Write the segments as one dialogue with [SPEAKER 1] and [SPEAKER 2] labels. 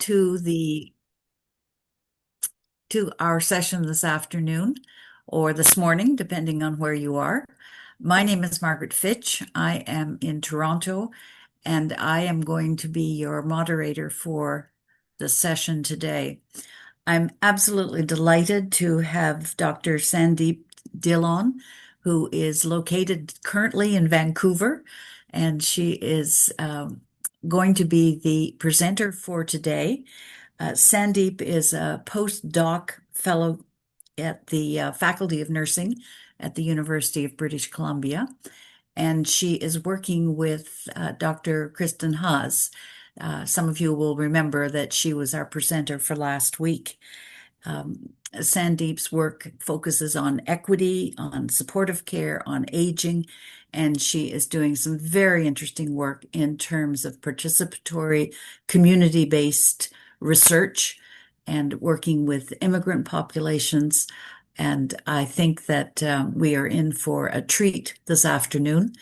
[SPEAKER 1] to the to our session this afternoon or this morning, depending on where you are. My name is Margaret Fitch. I am in Toronto, and I am going to be your moderator for the session today. I'm absolutely delighted to have Dr. Sandeep Dillon, who is located currently in Vancouver, and she is going to be the presenter for today. Sandeep is a postdoc fellow at the Faculty of Nursing at the University of British Columbia, and she is working with Dr. Kristen Haas. Some of you will remember that she was our presenter for last week. Sandeep's work focuses on equity, on supportive care, on aging, and she is doing some very interesting work in terms of participatory, community-based research and working with immigrant populations. And I think that we are in for a treat this afternoon.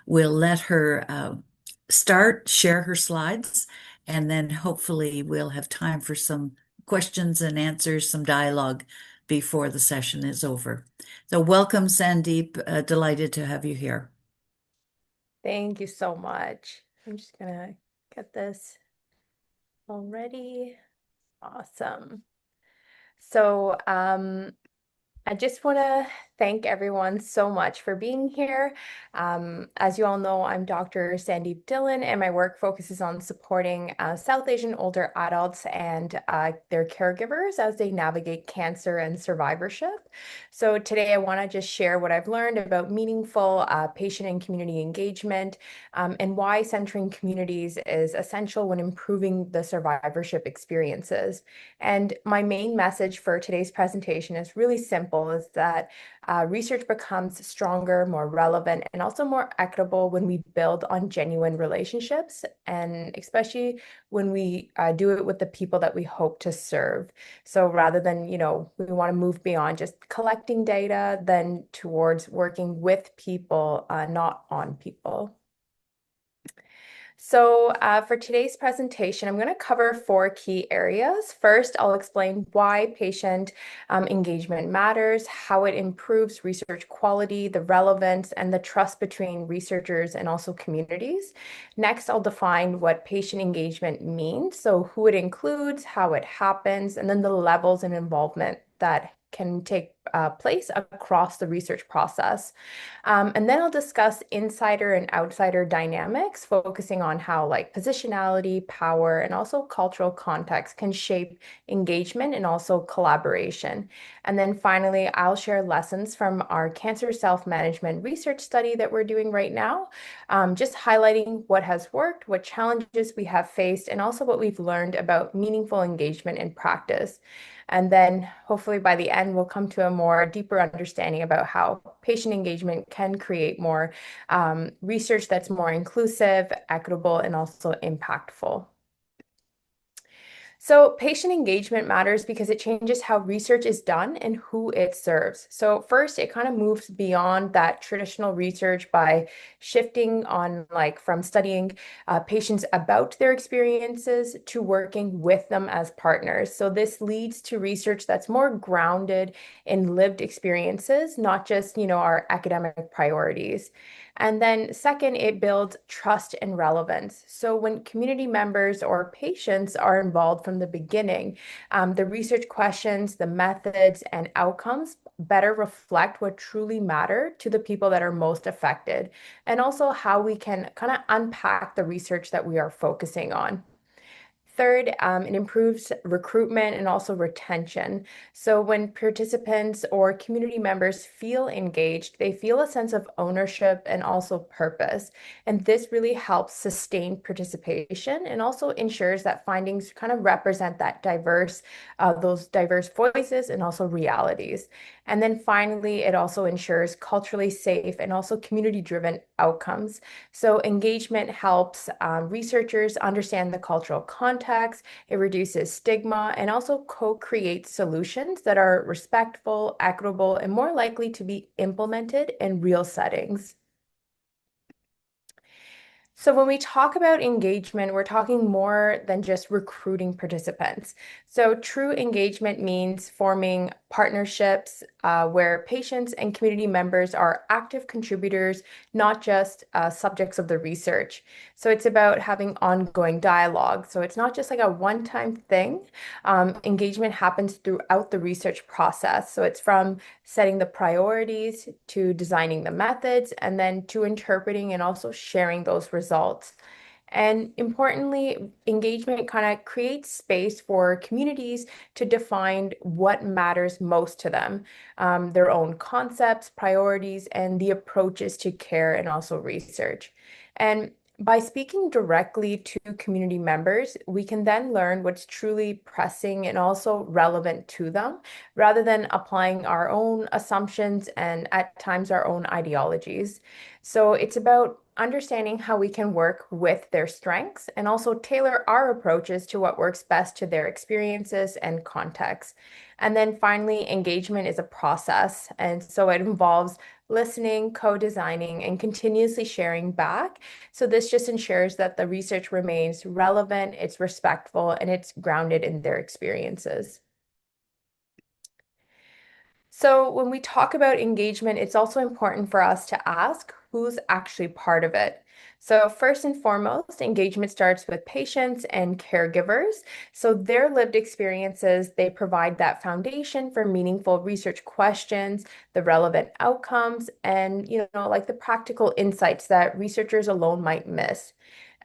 [SPEAKER 1] We'll let her share her slides, and then hopefully we'll have time for some questions and answers, some dialogue before the session is over. So welcome, Sandeep. Delighted to have you here.
[SPEAKER 2] Thank you so much. I'm just gonna get this already. Awesome. So, I just want to thank everyone so much for being here. As you all know, I'm Dr. Sandeep Dillon, and my work focuses on supporting South Asian older adults and their caregivers as they navigate cancer and survivorship. So today I want to just share what I've learned about meaningful patient and community engagement, and why centering communities is essential when improving the survivorship experiences. And my main message for today's presentation is really simple, is that research becomes stronger, more relevant, and also more equitable when we build on genuine relationships, and especially when we do it with the people that we hope to serve. So rather than, we want to move beyond just collecting data, then towards working with people, not on people. So for today's presentation, I'm going to cover 4 key areas. First, I'll explain why patient engagement matters, how it improves research quality, the relevance, and the trust between researchers and also communities. Next, I'll define what patient engagement means, so who it includes, how it happens, and then the levels of involvement that can take place across the research process. And then I'll discuss insider and outsider dynamics, focusing on how positionality, power, and also cultural context can shape engagement and also collaboration. And then finally, I'll share lessons from our cancer self-management research study that we're doing right now, just highlighting what has worked, what challenges we have faced, and also what we've learned about meaningful engagement in practice. And then hopefully by the end, we'll come to a more deeper understanding about how patient engagement can create more research that's more inclusive, equitable, and also impactful. So patient engagement matters because it changes how research is done and who it serves. So first, it kind of moves beyond that traditional research by shifting on from studying patients about their experiences to working with them as partners. So this leads to research that's more grounded in lived experiences, not just, our academic priorities. And then second, it builds trust and relevance. So when community members or patients are involved from the beginning, the research questions, the methods, and outcomes better reflect what truly matter to the people that are most affected, and also how we can kind of unpack the research that we are focusing on. Third, it improves recruitment and also retention. So when participants or community members feel engaged, they feel a sense of ownership and also purpose. And this really helps sustain participation and also ensures that findings kind of represent that those diverse voices and also realities. And then finally, it also ensures culturally safe and also community-driven outcomes. So engagement helps researchers understand the cultural context, it reduces stigma, and also co-creates solutions that are respectful, equitable, and more likely to be implemented in real settings. So when we talk about engagement, we're talking more than just recruiting participants. So true engagement means forming partnerships where patients and community members are active contributors, not just subjects of the research. So it's about having ongoing dialogue. So it's not just like a one-time thing. Engagement happens throughout the research process. So it's from setting the priorities to designing the methods and then to interpreting and also sharing those results. And importantly, engagement kind of creates space for communities to define what matters most to them, their own concepts, priorities, and the approaches to care and also research. And by speaking directly to community members, we can then learn what's truly pressing and also relevant to them, rather than applying our own assumptions and at times our own ideologies. So it's about understanding how we can work with their strengths and also tailor our approaches to what works best to their experiences and context. And then finally, engagement is a process. And so it involves listening, co-designing, and continuously sharing back. So this just ensures that the research remains relevant, it's respectful, and it's grounded in their experiences. So when we talk about engagement, it's also important for us to ask who's actually part of it. So first and foremost, engagement starts with patients and caregivers. So their lived experiences, they provide that foundation for meaningful research questions, the relevant outcomes, and like the practical insights that researchers alone might miss.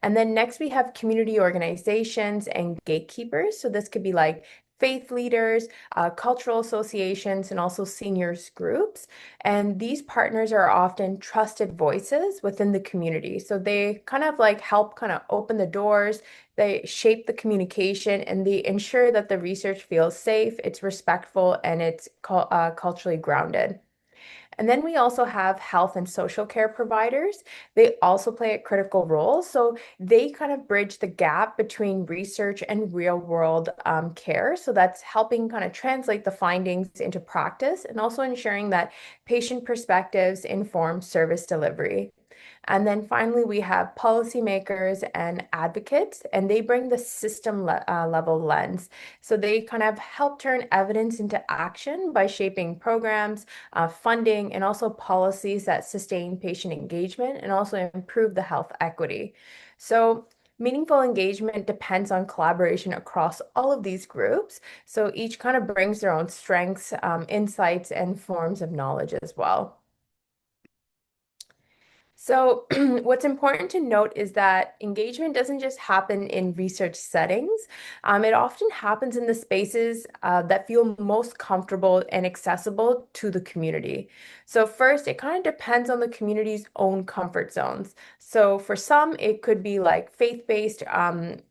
[SPEAKER 2] And then next we have community organizations and gatekeepers. So this could be like faith leaders, cultural associations, and also seniors groups. And these partners are often trusted voices within the community. So they kind of like help kind of open the doors, they shape the communication, and they ensure that the research feels safe, it's respectful, and it's culturally grounded. And then we also have health and social care providers. They also play a critical role. So they kind of bridge the gap between research and real world care. So that's helping kind of translate the findings into practice and also ensuring that patient perspectives inform service delivery. And then finally, we have policymakers and advocates, and they bring the level lens. So they kind of help turn evidence into action by shaping programs, funding, and also policies that sustain patient engagement and also improve the health equity. So meaningful engagement depends on collaboration across all of these groups. So each kind of brings their own strengths, insights, and forms of knowledge as well. So, what's important to note is that engagement doesn't just happen in research settings. It often happens in the spaces that feel most comfortable and accessible to the community. So, first, it kind of depends on the community's own comfort zones. So, for some, it could be like faith-based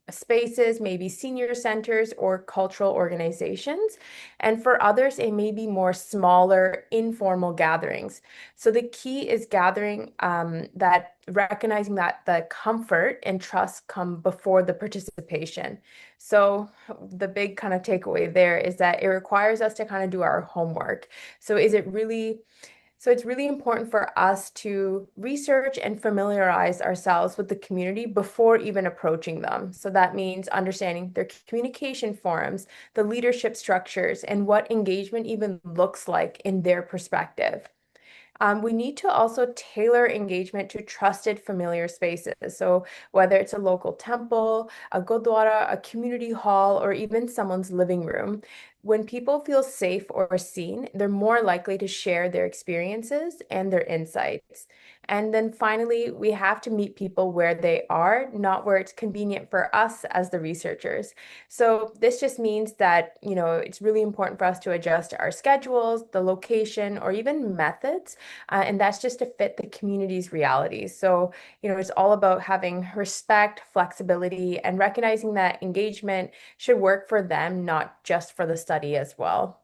[SPEAKER 2] spaces, maybe senior centers or cultural organizations. And for others, it may be more smaller, informal gatherings. So the key is gathering that recognizing that the comfort and trust come before the participation. So the big kind of takeaway there is that it requires us to kind of do our homework. So is it really so it's really important for us to research and familiarize ourselves with the community before even approaching them. So that means understanding their communication forums, the leadership structures, and what engagement even looks like in their perspective. We need to also tailor engagement to trusted, familiar spaces. So, whether it's a local temple, a gurdwara, a community hall, or even someone's living room, when people feel safe or seen, they're more likely to share their experiences and their insights. And then finally, we have to meet people where they are, not where it's convenient for us as the researchers. So this just means that, it's really important for us to adjust our schedules, the location, or even methods, and that's just to fit the community's realities. So, it's all about having respect, flexibility, and recognizing that engagement should work for them, not just for the study as well.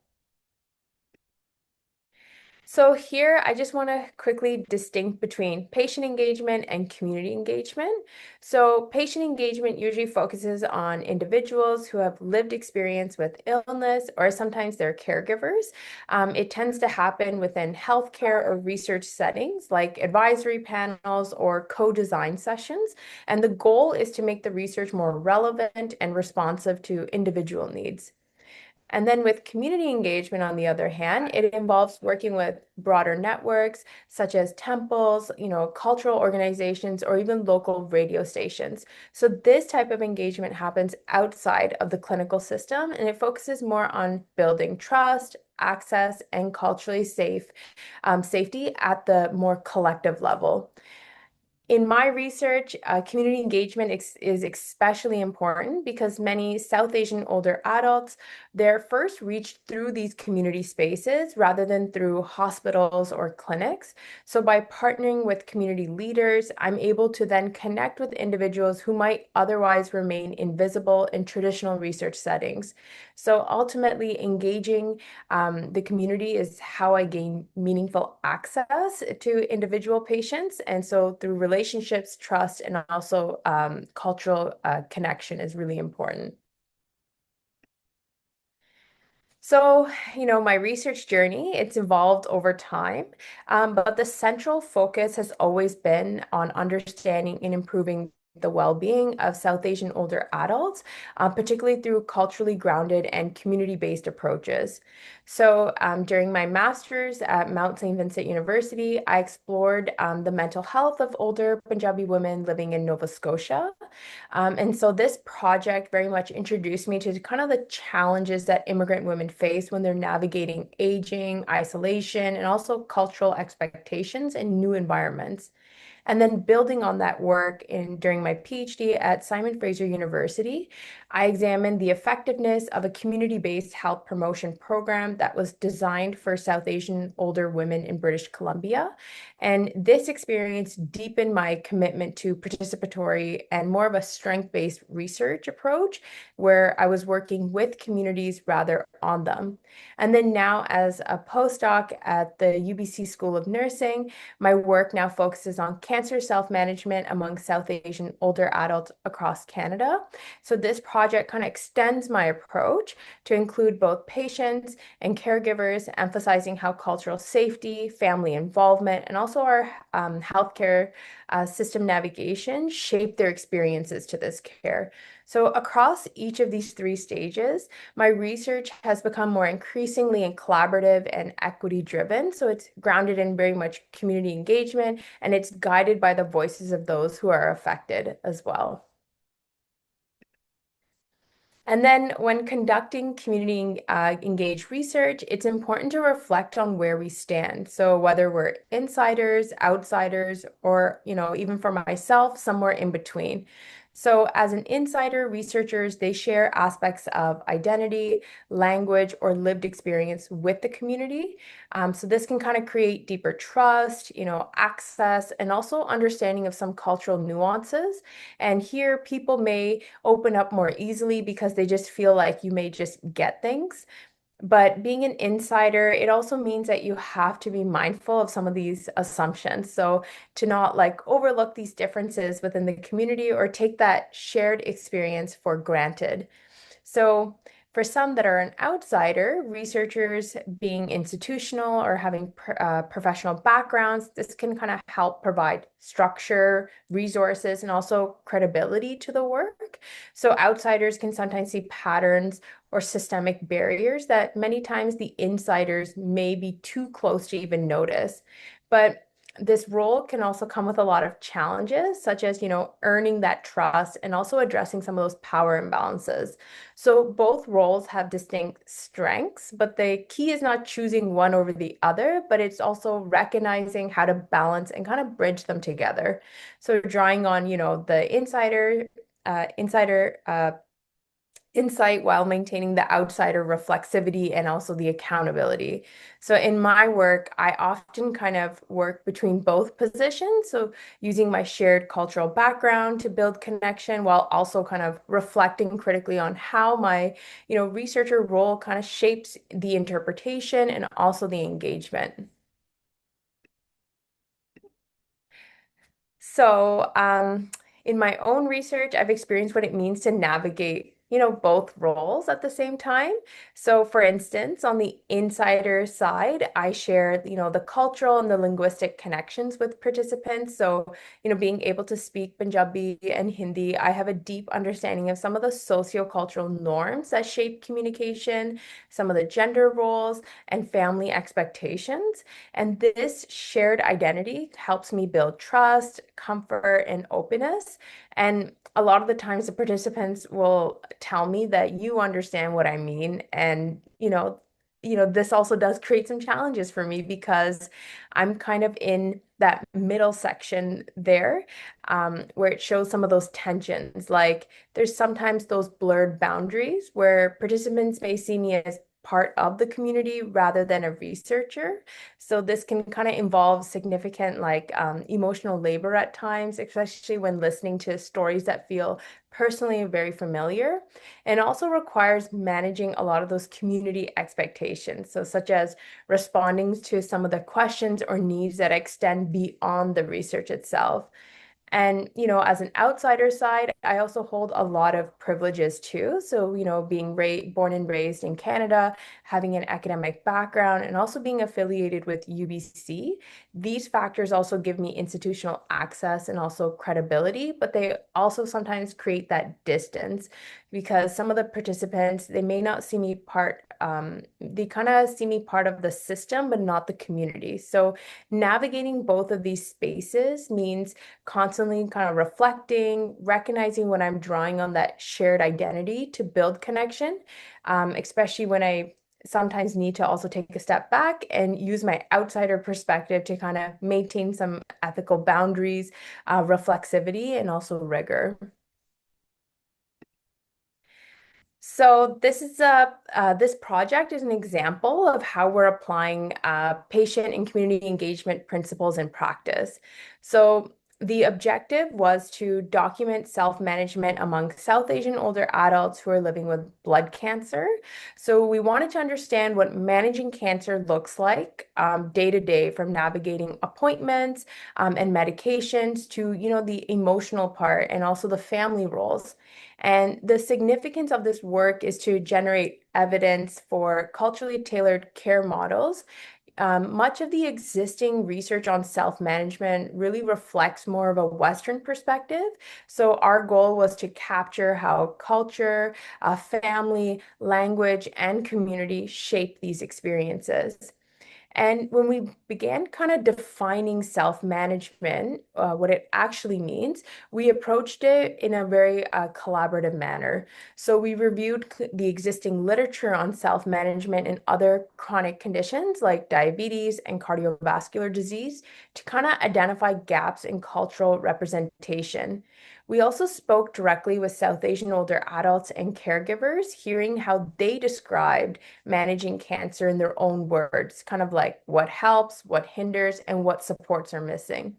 [SPEAKER 2] So here, I just want to quickly distinct between patient engagement and community engagement. So patient engagement usually focuses on individuals who have lived experience with illness or sometimes their caregivers. It tends to happen within healthcare or research settings like advisory panels or co-design sessions. And the goal is to make the research more relevant and responsive to individual needs. And then with community engagement, on the other hand, it involves working with broader networks such as temples, cultural organizations, or even local radio stations. So this type of engagement happens outside of the clinical system, and it focuses more on building trust, access, and culturally safety at the more collective level. In my research, community engagement is especially important because many South Asian older adults, they're first reached through these community spaces rather than through hospitals or clinics. So by partnering with community leaders, I'm able to then connect with individuals who might otherwise remain invisible in traditional research settings. So ultimately, engaging the community is how I gain meaningful access to individual patients. And so through relationships, trust, and also cultural connection is really important. So, my research journey, it's evolved over time, but the central focus has always been on understanding and improving the well-being of South Asian older adults, particularly through culturally grounded and community-based approaches. So, during my master's at Mount St. Vincent University, I explored the mental health of older Punjabi women living in Nova Scotia. And so this project very much introduced me to kind of the challenges that immigrant women face when they're navigating aging, isolation, and also cultural expectations in new environments. And then building on that work during my PhD at Simon Fraser University, I examined the effectiveness of a community-based health promotion program that was designed for South Asian older women in British Columbia. And this experience deepened my commitment to participatory and more of a strength-based research approach, where I was working with communities rather on them. And then now, as a postdoc at the UBC School of Nursing, my work now focuses on cancer self-management among South Asian older adults across Canada. So this project kind of extends my approach to include both patients and caregivers, emphasizing how cultural safety, family involvement, and also our healthcare system navigation shape their experiences to this care. So across each of these three stages, my research has become more increasingly and collaborative and equity driven. So it's grounded in very much community engagement, and it's guided by the voices of those who are affected as well. And then when conducting community engaged research, it's important to reflect on where we stand. So whether we're insiders, outsiders, or, even for myself, somewhere in between. So as an insider, researchers, they share aspects of identity, language, or lived experience with the community. So this can kind of create deeper trust, access, and also understanding of some cultural nuances. And here people may open up more easily because they just feel like you may just get things. But being an insider, it also means that you have to be mindful of some of these assumptions. So to not like overlook these differences within the community or take that shared experience for granted. So, for some that are an outsider, researchers being institutional or having professional backgrounds, this can kind of help provide structure, resources, and also credibility to the work. So, outsiders can sometimes see patterns or systemic barriers that many times the insiders may be too close to even notice. But this role can also come with a lot of challenges, such as, earning that trust and also addressing some of those power imbalances. So both roles have distinct strengths, but the key is not choosing one over the other, but it's also recognizing how to balance and kind of bridge them together. So drawing on, the insider insight while maintaining the outsider reflexivity and also the accountability. So in my work, I often kind of work between both positions. So using my shared cultural background to build connection while also kind of reflecting critically on how my, researcher role kind of shapes the interpretation and also the engagement. So, in my own research, I've experienced what it means to navigate, both roles at the same time. So, for instance, on the insider side, I share, the cultural and the linguistic connections with participants. So, being able to speak Punjabi and Hindi, I have a deep understanding of some of the sociocultural norms that shape communication, some of the gender roles, and family expectations. And this shared identity helps me build trust, comfort, and openness. And a lot of the times, the participants will tell me that you understand what I mean. And, this also does create some challenges for me because I'm kind of in that middle section there, where it shows some of those tensions. Like there's sometimes those blurred boundaries where participants may see me as part of the community rather than a researcher. So this can kind of involve significant like emotional labor at times, especially when listening to stories that feel personally very familiar, and also requires managing a lot of those community expectations. So such as responding to some of the questions or needs that extend beyond the research itself. And, as an outsider side, I also hold a lot of privileges too. So, being born and raised in Canada, having an academic background, and also being affiliated with UBC, these factors also give me institutional access and also credibility, but they also sometimes create that distance because some of the participants, they may not see me they kind of see me part of the system, but not the community. So, navigating both of these spaces means constantly kind of reflecting, recognizing when I'm drawing on that shared identity to build connection, especially when I sometimes need to also take a step back and use my outsider perspective to kind of maintain some ethical boundaries, reflexivity, and also rigor. So this project is an example of how we're applying patient and community engagement principles in practice. So the objective was to document self-management among South Asian older adults who are living with blood cancer. So we wanted to understand what managing cancer looks like day to day, from navigating appointments and medications to, the emotional part and also the family roles. And the significance of this work is to generate evidence for culturally tailored care models. Much of the existing research on self-management really reflects more of a Western perspective. So our goal was to capture how culture, family, language, and community shape these experiences. And when we began kind of defining self-management, what it actually means, we approached it in a very collaborative manner. So we reviewed the existing literature on self-management and other chronic conditions like diabetes and cardiovascular disease to kind of identify gaps in cultural representation. We also spoke directly with South Asian older adults and caregivers, hearing how they described managing cancer in their own words, kind of like what helps, what hinders, and what supports are missing.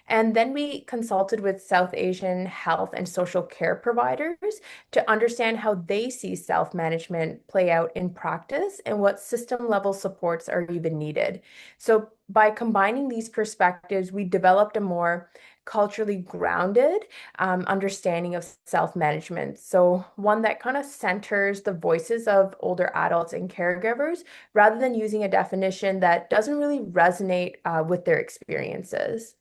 [SPEAKER 2] And then we consulted with South Asian health and social care providers to understand how they see self-management play out in practice and what system level supports are even needed. So by combining these perspectives, we developed a more culturally grounded understanding of self-management. So one that kind of centers the voices of older adults and caregivers rather than using a definition that doesn't really resonate with their experiences.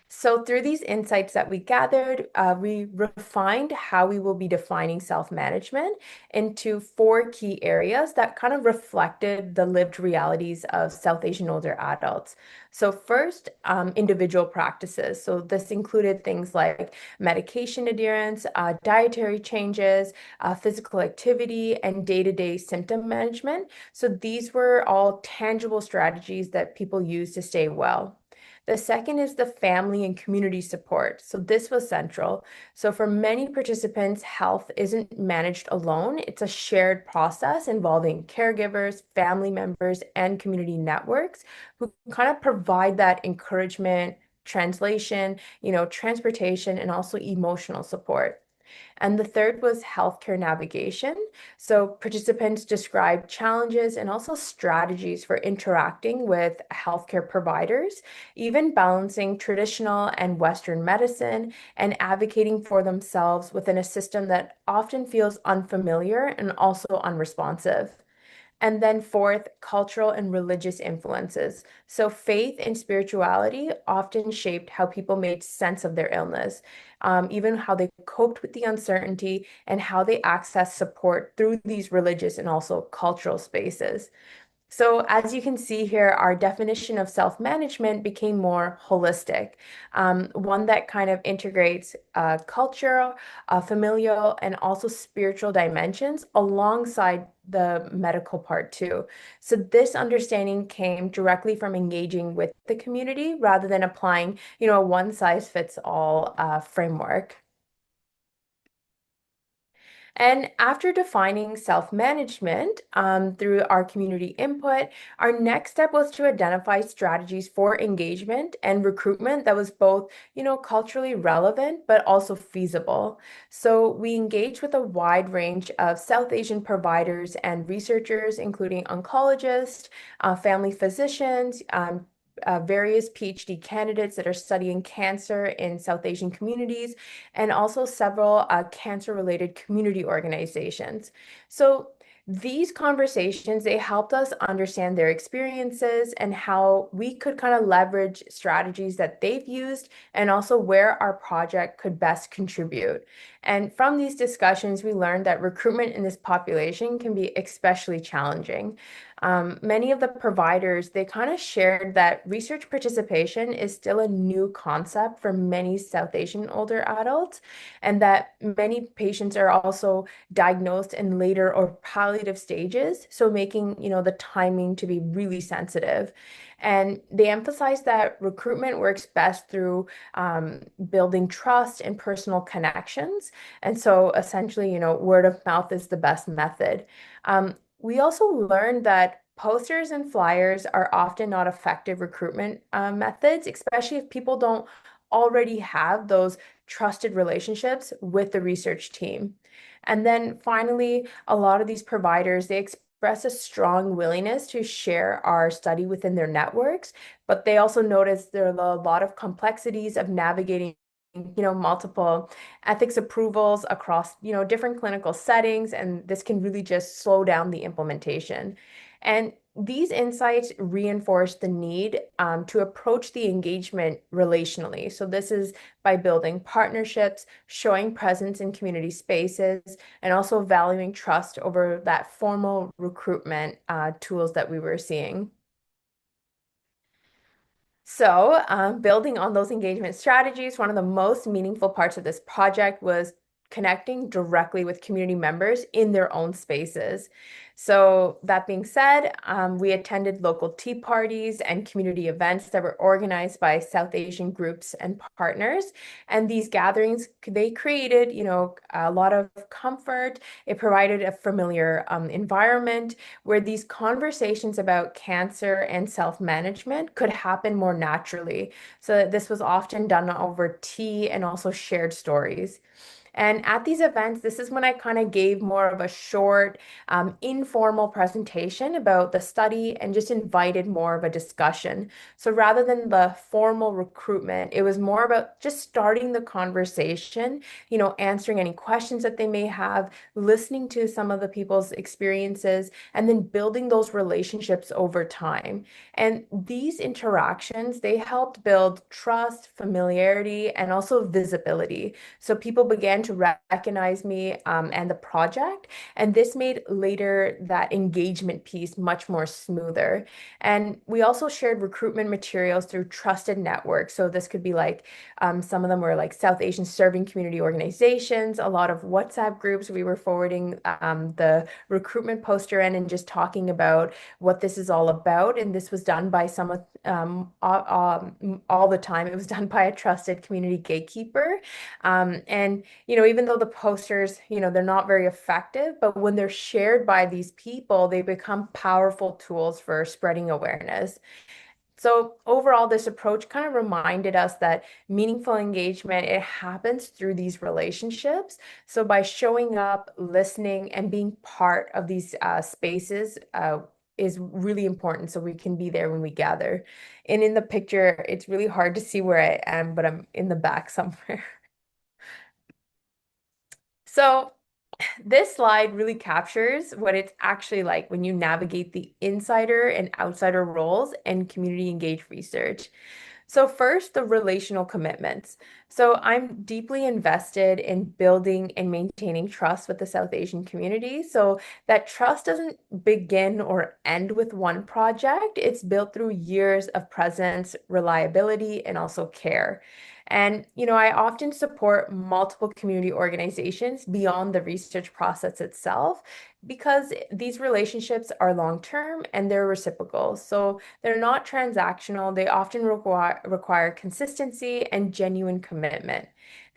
[SPEAKER 2] So through these insights that we gathered, we refined how we will be defining self-management into four key areas that kind of reflected the lived realities of South Asian older adults. So first, individual practices. So this included things like medication adherence, dietary changes, physical activity, and day-to-day symptom management. So these were all tangible strategies that people use to stay well. The second is the family and community support. So this was central. So for many participants, health isn't managed alone. It's a shared process involving caregivers, family members, and community networks who kind of provide that encouragement, translation, transportation, and also emotional support. And the third was healthcare navigation. So participants described challenges and also strategies for interacting with healthcare providers, even balancing traditional and Western medicine and advocating for themselves within a system that often feels unfamiliar and also unresponsive. And then fourth, cultural and religious influences. So faith and spirituality often shaped how people made sense of their illness, even how they coped with the uncertainty and how they accessed support through these religious and also cultural spaces. So, as you can see here, our definition of self-management became more holistic, one that kind of integrates cultural, familial, and also spiritual dimensions alongside the medical part too. So, this understanding came directly from engaging with the community rather than applying, a one-size-fits-all framework. And after defining self-management through our community input, our next step was to identify strategies for engagement and recruitment that was both, culturally relevant, but also feasible. So we engaged with a wide range of South Asian providers and researchers, including oncologists, family physicians, various PhD candidates that are studying cancer in South Asian communities, and also several cancer-related community organizations. So these conversations, they helped us understand their experiences and how we could kind of leverage strategies that they've used and also where our project could best contribute. And from these discussions, we learned that recruitment in this population can be especially challenging. Many of the providers, they kind of shared that research participation is still a new concept for many South Asian older adults, and that many patients are also diagnosed in later or palliative stages, so making, the timing to be really sensitive. And they emphasize that recruitment works best through building trust and personal connections. And so essentially, word of mouth is the best method. We also learned that posters and flyers are often not effective recruitment methods, especially if people don't already have those trusted relationships with the research team. And then finally, a lot of these providers, they express a strong willingness to share our study within their networks, but they also notice there are a lot of complexities of navigating multiple ethics approvals across, different clinical settings, and this can really just slow down the implementation. And these insights reinforce the need to approach the engagement relationally. So this is by building partnerships, showing presence in community spaces, and also valuing trust over that formal recruitment tools that we were seeing. So, building on those engagement strategies, one of the most meaningful parts of this project was connecting directly with community members in their own spaces. So, that being said, we attended local tea parties and community events that were organized by South Asian groups and partners. And these gatherings, they created, a lot of comfort. It provided a familiar environment where these conversations about cancer and self-management could happen more naturally. So this was often done over tea and also shared stories. And at these events, this is when I kind of gave more of a short, informal presentation about the study and just invited more of a discussion. So rather than the formal recruitment, it was more about just starting the conversation, answering any questions that they may have, listening to some of the people's experiences, and then building those relationships over time. And these interactions, they helped build trust, familiarity, and also visibility. So people began to recognize me and the project, and this made later that engagement piece much more smoother. And we also shared recruitment materials through trusted networks. So this could be like some of them were like South Asian serving community organizations, a lot of WhatsApp groups. We were forwarding the recruitment poster in and just talking about what this is all about. And this was done by some of all the time. It was done by a trusted community gatekeeper. And even though the posters, they're not very effective, but when they're shared by these people, they become powerful tools for spreading awareness. So overall, this approach kind of reminded us that meaningful engagement, it happens through these relationships. So by showing up, listening, and being part of these spaces is really important so we can be there when we gather. And in the picture, it's really hard to see where I am, but I'm in the back somewhere. So this slide really captures what it's actually like when you navigate the insider and outsider roles in community engaged research. So first, the relational commitments. So I'm deeply invested in building and maintaining trust with the South Asian community. So that trust doesn't begin or end with one project. It's built through years of presence, reliability, and also care. And, I often support multiple community organizations beyond the research process itself because these relationships are long term and they're reciprocal. So they're not transactional. They often require consistency and genuine commitment.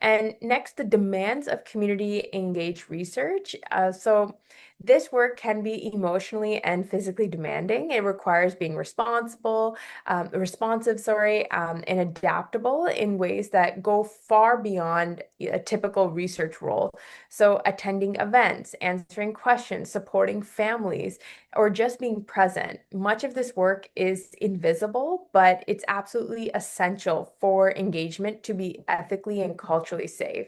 [SPEAKER 2] And next, the demands of community engaged research. So this work can be emotionally and physically demanding. It requires being responsive, and adaptable in ways that go far beyond a typical research role. So attending events, answering questions, supporting families, or just being present. Much of this work is invisible, but it's absolutely essential for engagement to be ethically and culturally safe.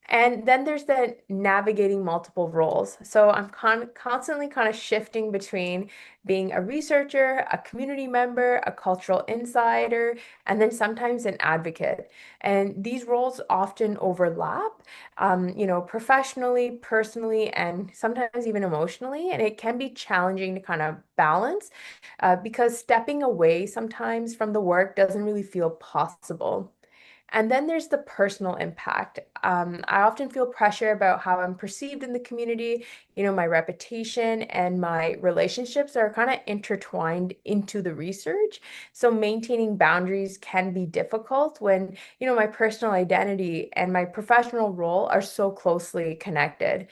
[SPEAKER 2] And then there's the navigating multiple roles. So I'm constantly kind of shifting between being a researcher, a community member, a cultural insider, and then sometimes an advocate. And these roles often overlap, professionally, personally, and sometimes even emotionally. And it can be challenging to kind of balance because stepping away sometimes from the work doesn't really feel possible. And then there's the personal impact. I often feel pressure about how I'm perceived in the community. My reputation and my relationships are kind of intertwined into the research. So maintaining boundaries can be difficult when, my personal identity and my professional role are so closely connected.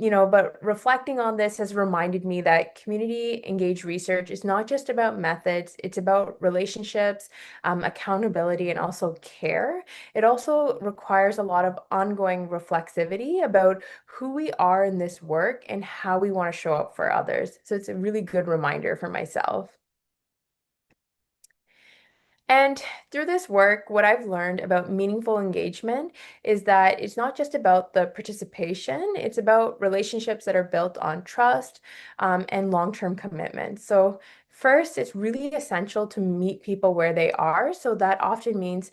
[SPEAKER 2] But reflecting on this has reminded me that community engaged research is not just about methods, it's about relationships, accountability, and also care. It also requires a lot of ongoing reflexivity about who we are in this work and how we want to show up for others. So it's a really good reminder for myself. And through this work, what I've learned about meaningful engagement is that it's not just about the participation, it's about relationships that are built on trust, and long-term commitment. So first, it's really essential to meet people where they are. So that often means,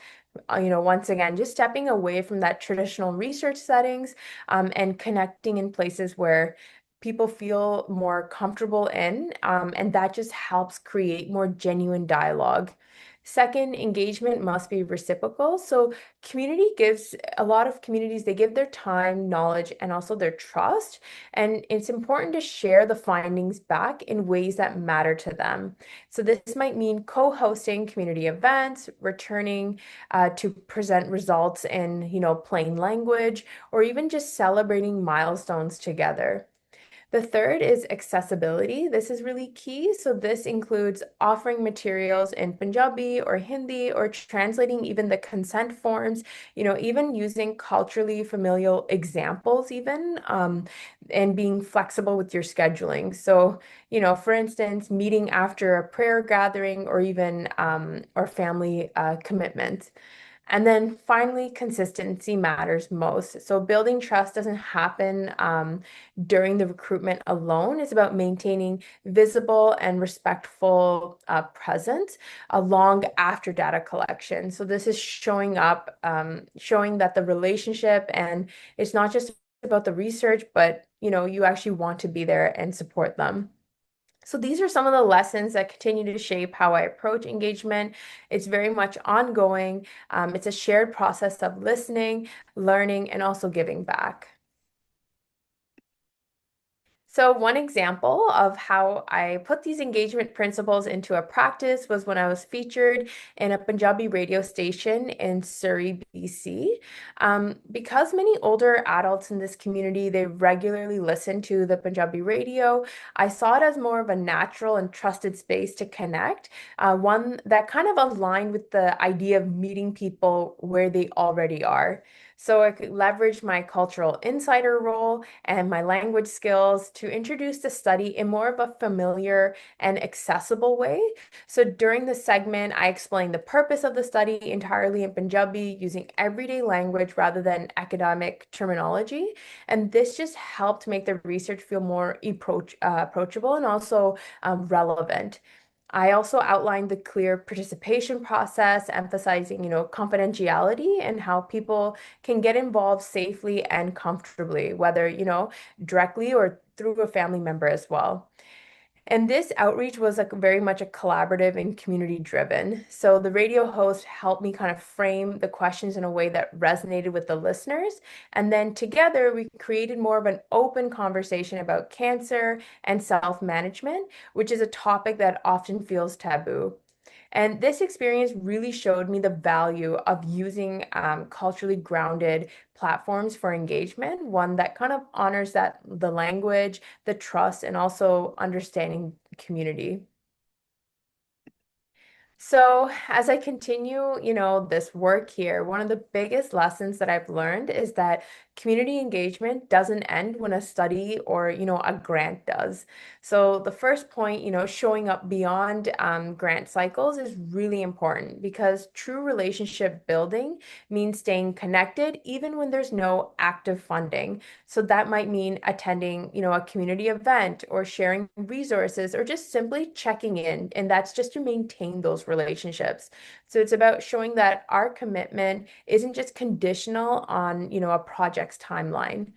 [SPEAKER 2] once again, just stepping away from that traditional research settings, and connecting in places where people feel more comfortable in, and that just helps create more genuine dialogue. Second, engagement must be reciprocal. So community gives a lot of communities, they give their time, knowledge, and also their trust. And it's important to share the findings back in ways that matter to them. So this might mean co-hosting community events, returning to present results in, plain language, or even just celebrating milestones together. The third is accessibility. This is really key. So this includes offering materials in Punjabi or Hindi or translating even the consent forms, even using culturally familial examples even, and being flexible with your scheduling. So, for instance, meeting after a prayer gathering or even or family commitment. And then finally, consistency matters most. So building trust doesn't happen during the recruitment alone. It's about maintaining visible and respectful presence long after data collection. So this is showing up, showing that the relationship and it's not just about the research, but you actually want to be there and support them. So these are some of the lessons that continue to shape how I approach engagement. It's very much ongoing. It's a shared process of listening, learning, and also giving back. So, one example of how I put these engagement principles into a practice was when I was featured in a Punjabi radio station in Surrey, BC. Because many older adults in this community, they regularly listen to the Punjabi radio, I saw it as more of a natural and trusted space to connect, one that kind of aligned with the idea of meeting people where they already are. So I could leverage my cultural insider role and my language skills to introduce the study in more of a familiar and accessible way. So during the segment, I explained the purpose of the study entirely in Punjabi using everyday language rather than academic terminology. And this just helped make the research feel more approachable and also relevant. I also outlined the clear participation process, emphasizing, confidentiality and how people can get involved safely and comfortably, whether, directly or through a family member as well. And this outreach was like very much a collaborative and community driven. So the radio host helped me kind of frame the questions in a way that resonated with the listeners. And then together we created more of an open conversation about cancer and self-management, which is a topic that often feels taboo. And this experience really showed me the value of using culturally grounded platforms for engagement, one that kind of honors that the language, the trust, and also understanding community. So, as I continue, this work here, one of the biggest lessons that I've learned is that community engagement doesn't end when a study or, a grant does. So, the first point, showing up beyond grant cycles is really important because true relationship building means staying connected even when there's no active funding. So, that might mean attending, a community event or sharing resources or just simply checking in. And that's just to maintain those relationships. So it's about showing that our commitment isn't just conditional on, a project's timeline.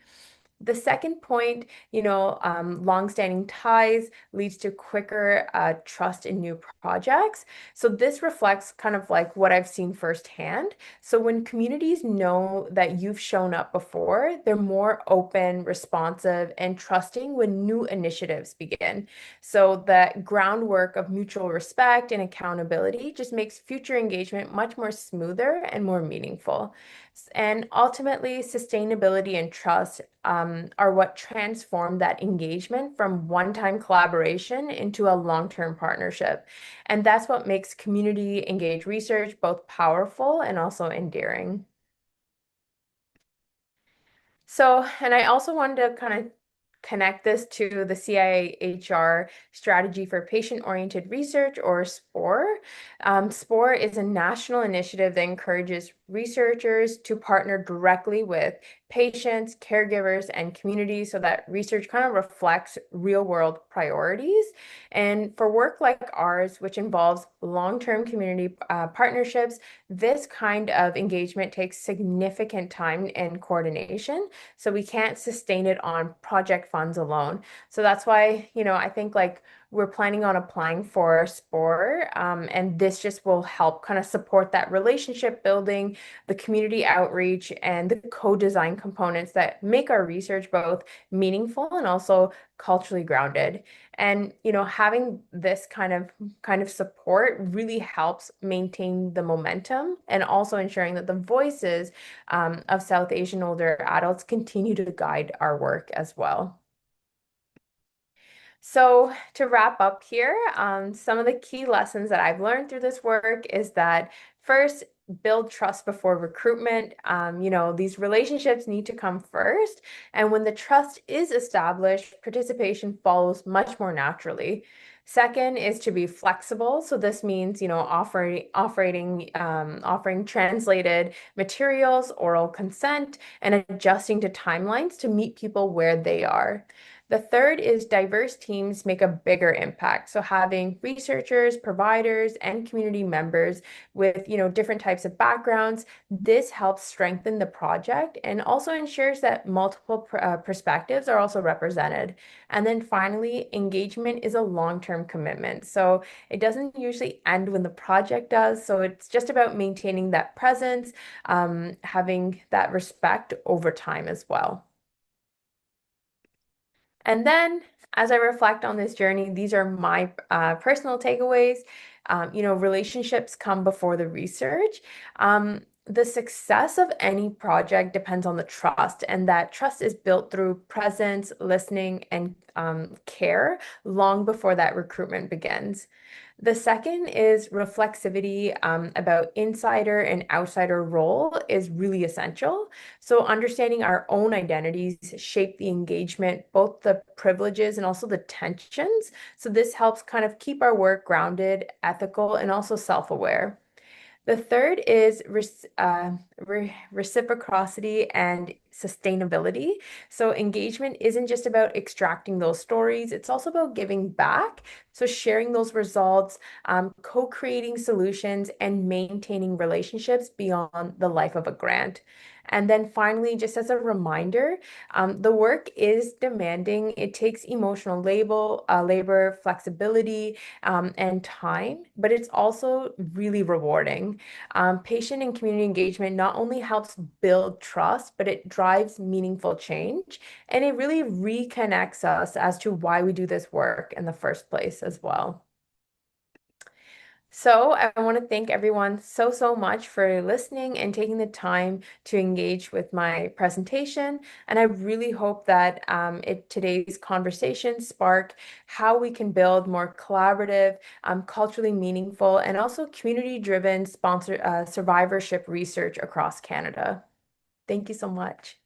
[SPEAKER 2] The second point, longstanding ties leads to quicker trust in new projects. So this reflects kind of like what I've seen firsthand. So when communities know that you've shown up before, they're more open, responsive, and trusting when new initiatives begin. So the groundwork of mutual respect and accountability just makes future engagement much more smoother and more meaningful. And ultimately, sustainability and trust are what transform that engagement from one-time collaboration into a long-term partnership. And that's what makes community engaged research both powerful and also endearing. So, and I also wanted to kind of connect this to the CIHR Strategy for Patient-Oriented Research, or SPORE. SPORE is a national initiative that encourages researchers to partner directly with patients, caregivers, and communities so that research kind of reflects real-world priorities. And for work like ours, which involves long-term community partnerships, this kind of engagement takes significant time and coordination. So we can't sustain it on project funds alone. So that's why, I think like we're planning on applying for SPORE, and this just will help kind of support that relationship building, the community outreach, and the co-design components that make our research both meaningful and also culturally grounded. And, having this kind of support really helps maintain the momentum and also ensuring that the voices of South Asian older adults continue to guide our work as well. So to wrap up here, some of the key lessons that I've learned through this work is that first, build trust before recruitment. These relationships need to come first. And when the trust is established, participation follows much more naturally. Second is to be flexible. So this means, offering translated materials, oral consent, and adjusting to timelines to meet people where they are. The third is diverse teams make a bigger impact. So having researchers, providers, and community members with, different types of backgrounds, this helps strengthen the project and also ensures that multiple perspectives are also represented. And then finally, engagement is a long-term commitment. So it doesn't usually end when the project does. So it's just about maintaining that presence, having that respect over time as well. And then as I reflect on this journey, these are my personal takeaways. Relationships come before the research. The success of any project depends on the trust, and that trust is built through presence, listening, and care long before that recruitment begins. The second is reflexivity about insider and outsider role is really essential. So, understanding our own identities shape the engagement, both the privileges and also the tensions. So, this helps kind of keep our work grounded, ethical, and also self-aware. The third is reciprocity and sustainability. So, engagement isn't just about extracting those stories, it's also about giving back. So, sharing those results, co creating solutions, and maintaining relationships beyond the life of a grant. And then finally, just as a reminder, the work is demanding. It takes emotional labor, flexibility, and time, but it's also really rewarding. Patient and community engagement not only helps build trust, but it drives meaningful change. And it really reconnects us as to why we do this work in the first place as well. So I want to thank everyone so much for listening and taking the time to engage with my presentation. And I really hope that today's conversation spark how we can build more collaborative, culturally meaningful, and also community-driven survivorship research across Canada. Thank you so much.